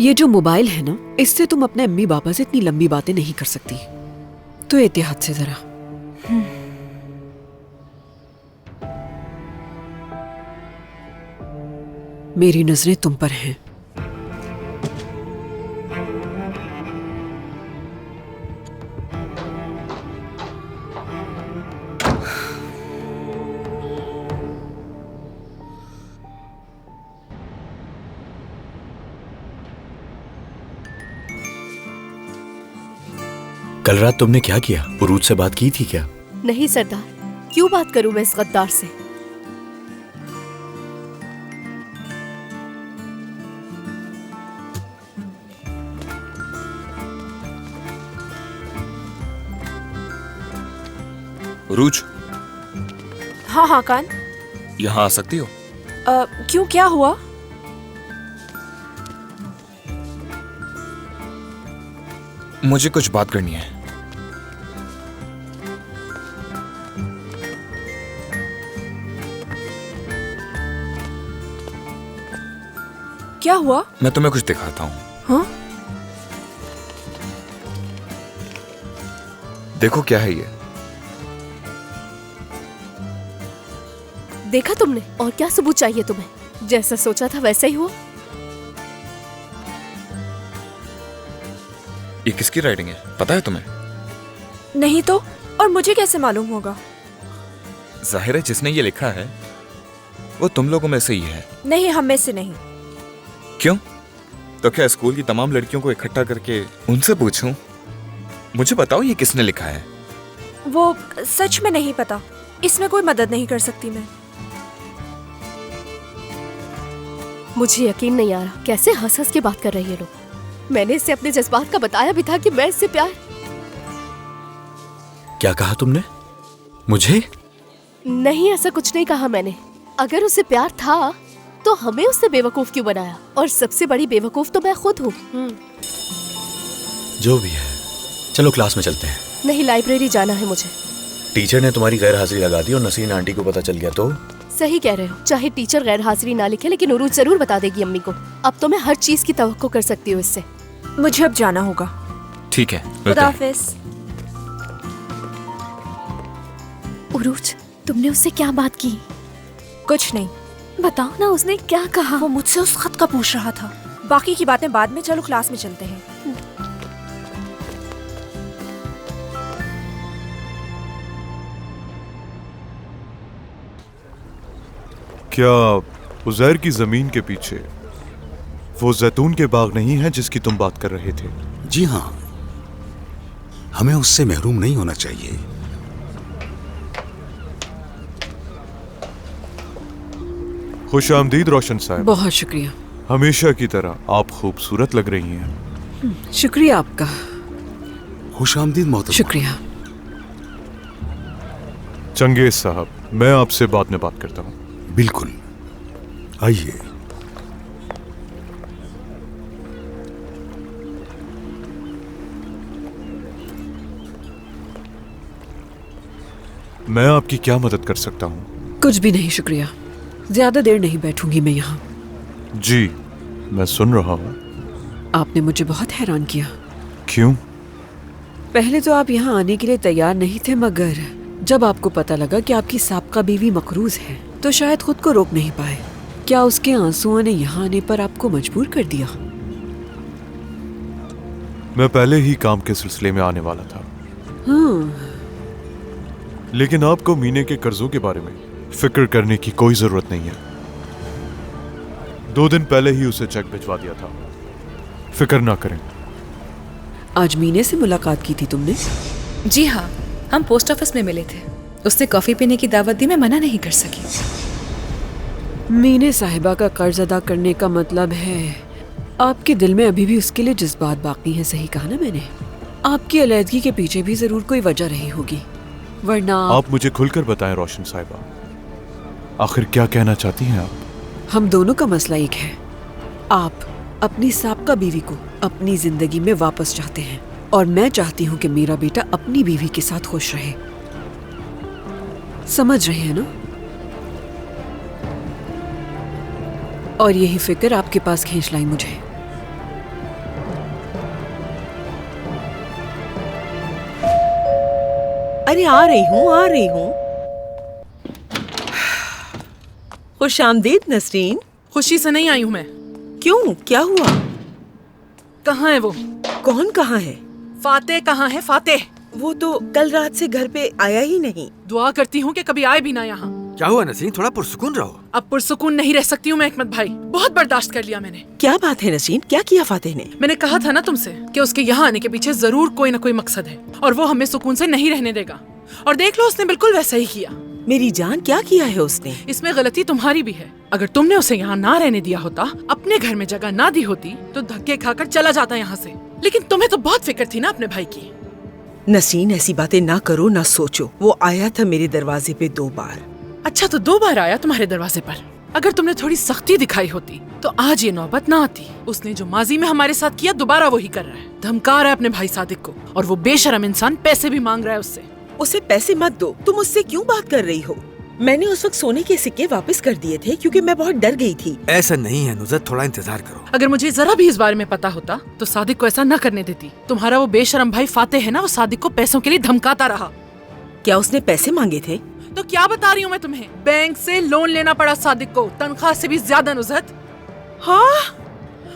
ये जो मोबाइल है ना, इससे तुम अपने अम्मी पापा से इतनी लंबी बातें नहीं कर सकती, तो एहतियात से जरा। मेरी नजरें तुम पर हैं। कल रात तुमने क्या किया? उरूज से बात की थी क्या? नहीं सरदार, क्यों बात करूं मैं इस गद्दार से? उरूज, हाँ हाँ कान। यहाँ आ सकती हो? क्यों, क्या हुआ? मुझे कुछ बात करनी है। क्या हुआ? मैं तुम्हें कुछ दिखाता हूँ। हाँ? देखो क्या है ये। देखा तुमने? और क्या सबूत चाहिए तुम्हें? जैसा सोचा था वैसा ही हुआ। ये किसकी राइटिंग है, पता है तुम्हें? नहीं तो, और मुझे कैसे मालूम होगा? जाहिर है जिसने ये लिखा है वो तुम लोगों में से ही है। नहीं, हम में से नहीं। क्यों? तो क्या स्कूल की तमाम लड़कियों को इकट्ठा करके उनसे पूछूं? मुझे बताओ ये किसने लिखा है? वो सच में नहीं पता, इसमें कोई मदद नहीं कर सकती मैं। मुझे यकीन नहीं आ रहा, कैसे हंस हंस के बात कर रहे हैं ये लोग। मैंने इससे अपने जज्बात का बताया भी था कि मैं इससे प्यार। क्या कहा तुमने? मुझे? नहीं, ऐसा कुछ नहीं कहा मैंने। अगर उसे प्यार था तो हमें उससे बेवकूफ क्यों बनाया? और सबसे बड़ी बेवकूफ तो मैं खुद हूँ। जो भी है, चलो क्लास में चलते हैं। नहीं, लाइब्रेरी जाना है मुझे। टीचर ने तुम्हारी गैर हाजिरी लगा दी और नसीन आंटी को पता चल गया तो? सही कह रहे हो, चाहे टीचर गैर हाजिरी ना लिखे लेकिन उरूज जरूर बता देगी अम्मी को। अब तो मैं हर चीज की तवक्को कर सकती हूँ इससे। मुझे अब जाना होगा। ठीक है, खुदा हाफिज। उरूज, तुमने उससे क्या बात की? कुछ नहीं। बताओ ना, उसने क्या कहा? वो मुझसे उस खत का पूछ रहा था। बाकी की बातें बाद में, चलो क्लास में चलते हैं। क्या उज़ैर की जमीन के पीछे वो जैतून के बाग नहीं है जिसकी तुम बात कर रहे थे? जी हाँ, हमें उससे महरूम नहीं होना चाहिए। खुश आमदीद रोशन साहब। बहुत शुक्रिया। हमेशा की तरह आप खूबसूरत लग रही हैं। शुक्रिया आपका। खुश आमदीद मोहतरमा। शुक्रिया। चंगेज साहब, मैं आपसे बाद में बात करता हूँ। बिल्कुल, आइए। मैं आपकी क्या मदद कर सकता हूँ? कुछ भी नहीं, शुक्रिया। ज्यादा देर नहीं बैठूंगी मैं यहाँ। जी, मैं सुन रहा हूँ। आपने मुझे बहुत हैरान किया। क्यों? पहले तो आप यहाँ आने के लिए तैयार नहीं थे, मगर जब आपको पता लगा कि आपकी साबका बीवी मकरूज है तो शायद खुद को रोक नहीं पाए। क्या उसके आंसुओं ने यहाँ आने पर आपको मजबूर कर दिया? मैं पहले ही काम के सिलसिले में आने वाला था। हाँ। लेकिन आपको मीने के कर्जों के बारे में फिक्र करने की कोई जरूरत नहीं है। 2 दिन पहले ही उसे चेक भिजवा दिया था, फिक्र ना करें। आज मीने से मुलाकात की थी तुमने? जी हाँ, हम पोस्ट ऑफिस में मिले थे। उसने कॉफी पीने की दावत दी, मैं मना नहीं कर सकी। मीने साहिबा का कर्ज अदा करने का मतलब है आपके दिल में अभी भी उसके लिए जज्बात बाकी हैं। सही कहा ना मैंने? आपकी अलैदगी के पीछे भी जरूर कोई वजह रही होगी, वरना आप मुझे खुलकर बताएं रोशन साहिबा, आखिर क्या कहना चाहती हैं आप? हम दोनों का मसला एक है। आप अपनी साबका बीवी को अपनी जिंदगी में वापस चाहते हैं और मैं चाहती हूँ कि मेरा बेटा अपनी बीवी के साथ खुश रहे। समझ रहे हैं ना? और यही फिक्र आपके पास खींच लाई मुझे। अरे आ रही हूँ। खुश आमदीद नसरीन। खुशी से नहीं आई हूँ मैं। क्यों, क्या हुआ? कहाँ है वो? कौन कहाँ है? फातेह कहाँ है? फातेह वो तो कल रात से घर पे आया ही नहीं। दुआ करती हूँ कि कभी आए भी ना यहाँ। क्या हुआ नसरीन, थोड़ा पुरसुकून रहो। अब पुरसुकून नहीं रह सकती हूँ मैं हिकमत भाई, बहुत बर्दाश्त कर लिया मैंने। क्या बात है नसरीन, क्या किया फातेह ने? मैंने कहा था ना तुमसे कि उसके यहाँ आने के पीछे जरूर कोई न कोई मकसद है और वो हमें सुकून से नहीं रहने देगा। और देख लो उसने बिल्कुल वैसा ही किया। मेरी जान, क्या किया है उसने? इसमें गलती तुम्हारी भी है। अगर तुमने उसे यहाँ ना रहने दिया होता, अपने घर में जगह ना दी होती, तो धक्के खाकर चला जाता यहाँ से। लेकिन तुम्हें तो बहुत फिक्र थी ना अपने भाई की। नसीन, ऐसी बातें ना करो, ना सोचो। वो आया था मेरे दरवाजे पे 2 बार। अच्छा, तो 2 बार आया तुम्हारे दरवाजे पर। अगर तुमने थोड़ी सख्ती दिखाई होती तो आज ये नौबत ना आती। उसने जो माजी में हमारे साथ किया दोबारा वही कर रहा है। धमका रहा है अपने भाई सादिक को, और वो बेशरम इंसान पैसे भी मांग रहा है उससे। उसे पैसे मत दो। तुम उससे क्यों बात कर रही हो? मैंने उस वक्त सोने के सिक्के वापस कर दिए थे क्योंकि मैं बहुत डर गई थी। ऐसा नहीं है नुज़रत, थोड़ा इंतजार करो। अगर मुझे जरा भी इस बारे में पता होता तो सादिक को ऐसा न करने देती। तुम्हारा वो बेशरम भाई फातेह है ना, वो सादिक को पैसों के लिए धमकाता रहा। क्या उसने पैसे मांगे थे? तो क्या बता रही हूँ मैं तुम्हें, बैंक से लोन लेना पड़ा सादिक को, तनख्वाह से भी ज्यादा नुज़रत। हाँ,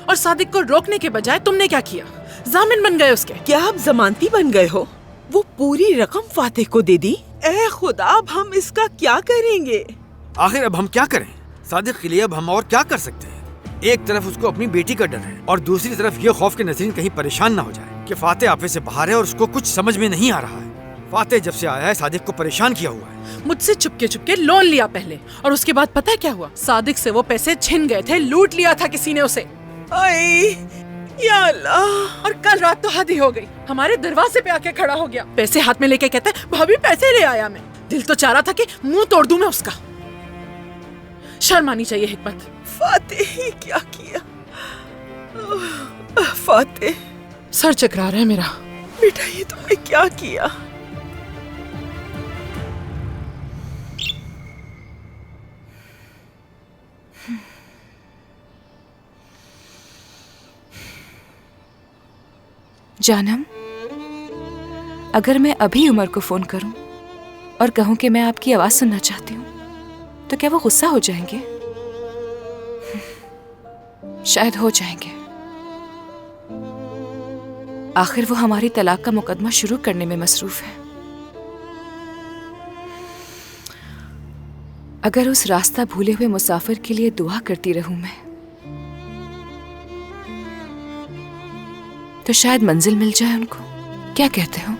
और सादिक को रोकने के बजाय तुमने क्या किया? जामिन बन गए उसके। क्या आप जमानती बन गए हो? वो पूरी रकम फातेह को दे दी। ए खुदा, अब हम इसका क्या करेंगे? आखिर अब हम क्या करें? सादिक के लिए अब हम और क्या कर सकते हैं? एक तरफ उसको अपनी बेटी का डर है और दूसरी तरफ ये खौफ कि नसरीन कहीं परेशान ना हो जाए कि फातेह ऑफिस से बाहर है और उसको कुछ समझ में नहीं आ रहा है। फातेह जब से आया है सादिक को परेशान किया हुआ है। मुझसे चुपके चुपके लोन लिया पहले, और उसके बाद पता है क्या हुआ? सादिक से वो पैसे छिन गए थे, लूट लिया था किसी ने उसे। या अल्लाह। और कल रात तो हद ही हो गई, हमारे दरवाजे पे आके खड़ा हो गया, पैसे हाथ में लेके कहता है भाभी पैसे ले आया मैं। दिल तो चाह रहा था कि मुंह तोड़ दूं मैं उसका। शर्म आनी चाहिए हिकमत। फातेह क्या किया? फातेह, सर चकरा रहा है मेरा। बेटा, ये तुमने क्या किया? जानम, अगर मैं अभी उमर को फोन करूं और कहूं कि मैं आपकी आवाज सुनना चाहती हूं, तो क्या वो गुस्सा हो जाएंगे? शायद हो जाएंगे। आखिर वो हमारी तलाक का मुकदमा शुरू करने में मसरूफ है। अगर उस रास्ता भूले हुए मुसाफिर के लिए दुआ करती रहूं मैं, तो शायद मंजिल मिल जाए उनको। क्या कहते हो?